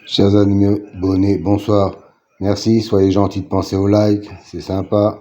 Chers amis abonnés, bonsoir. Merci, soyez gentils de penser au like, c'est sympa.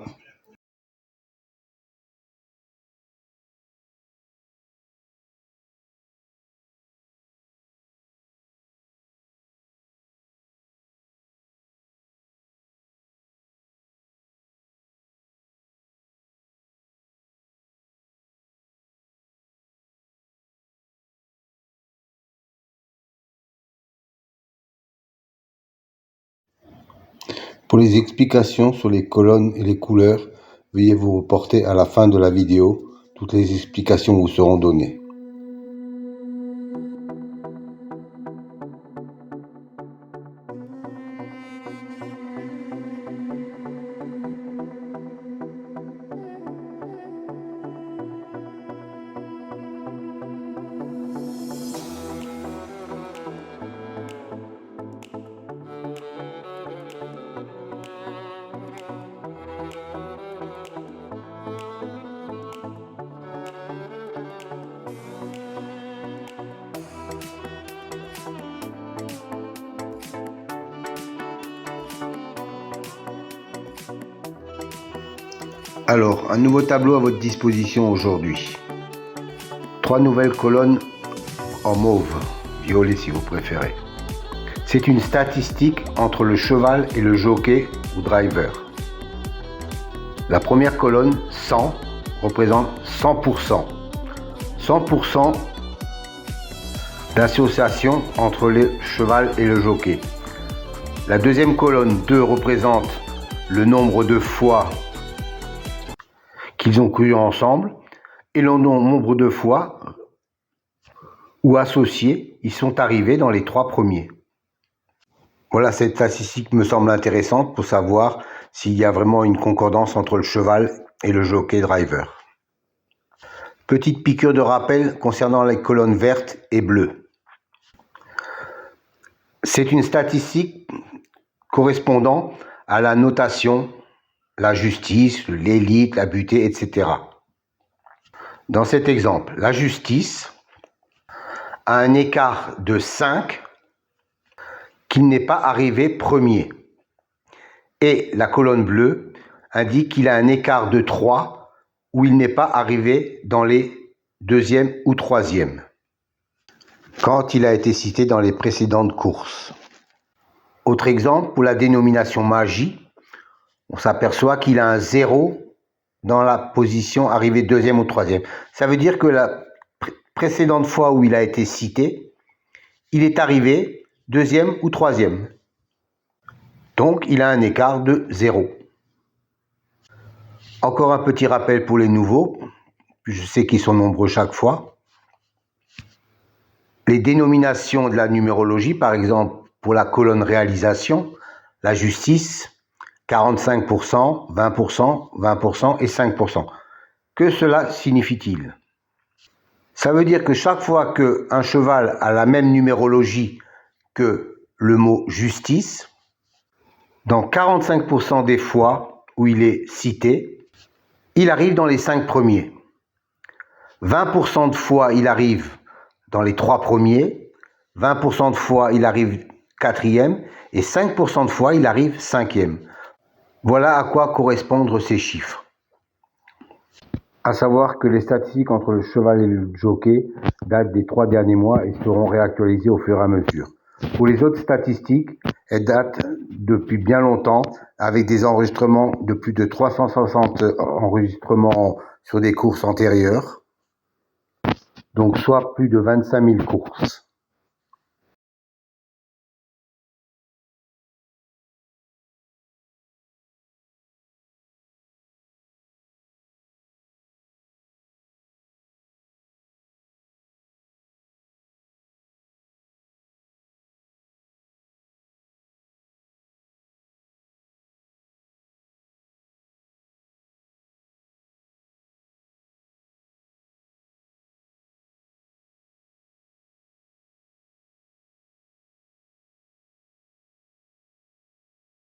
Pour les explications sur les colonnes et les couleurs, veuillez vous reporter à la fin de la vidéo. Toutes les explications vous seront données. Alors, un nouveau tableau à votre disposition aujourd'hui. 3 nouvelles colonnes en mauve, violet si vous préférez. C'est une statistique entre le cheval et le jockey ou driver. La première colonne, 100, représente 100%. 100% d'association entre le cheval et le jockey. La deuxième colonne, 2, représente le nombre de fois qu'ils ont couru ensemble et le nombre de fois où associés ils sont arrivés dans les 3 premiers. Voilà, cette statistique me semble intéressante pour savoir s'il y a vraiment une concordance entre le cheval et le jockey driver. Petite piqûre de rappel concernant les colonnes vertes et bleues. C'est une statistique correspondant à la notation, la justice, l'élite, la butée, etc. Dans cet exemple, la justice a un écart de 5 qu'il n'est pas arrivé premier. Et la colonne bleue indique qu'il a un écart de 3 où il n'est pas arrivé dans les 2e ou 3e, quand il a été cité dans les précédentes courses. Autre exemple, pour la dénomination magie, on s'aperçoit qu'il a un 0 dans la position arrivée 2e ou 3e. Ça veut dire que la précédente fois où il a été cité, il est arrivé 2e ou 3e. Donc, il a un écart de 0. Encore un petit rappel pour les nouveaux, je sais qu'ils sont nombreux chaque fois. Les dénominations de la numérologie, par exemple, pour la colonne réalisation, la justice, 45%, 20%, 20% et 5%. Que cela signifie-t-il? Ça veut dire que chaque fois qu'un cheval a la même numérologie que le mot justice, dans 45% des fois où il est cité, il arrive dans les 5 premiers. 20% de fois, il arrive dans les 3 premiers. 20% de fois, il arrive 4e. Et 5% de fois, il arrive 5e. Voilà à quoi correspondent ces chiffres. À savoir que les statistiques entre le cheval et le jockey datent des 3 derniers mois et seront réactualisées au fur et à mesure. Pour les autres statistiques, elles datent depuis bien longtemps, avec des enregistrements de plus de 360 enregistrements sur des courses antérieures, donc soit plus de 25 000 courses.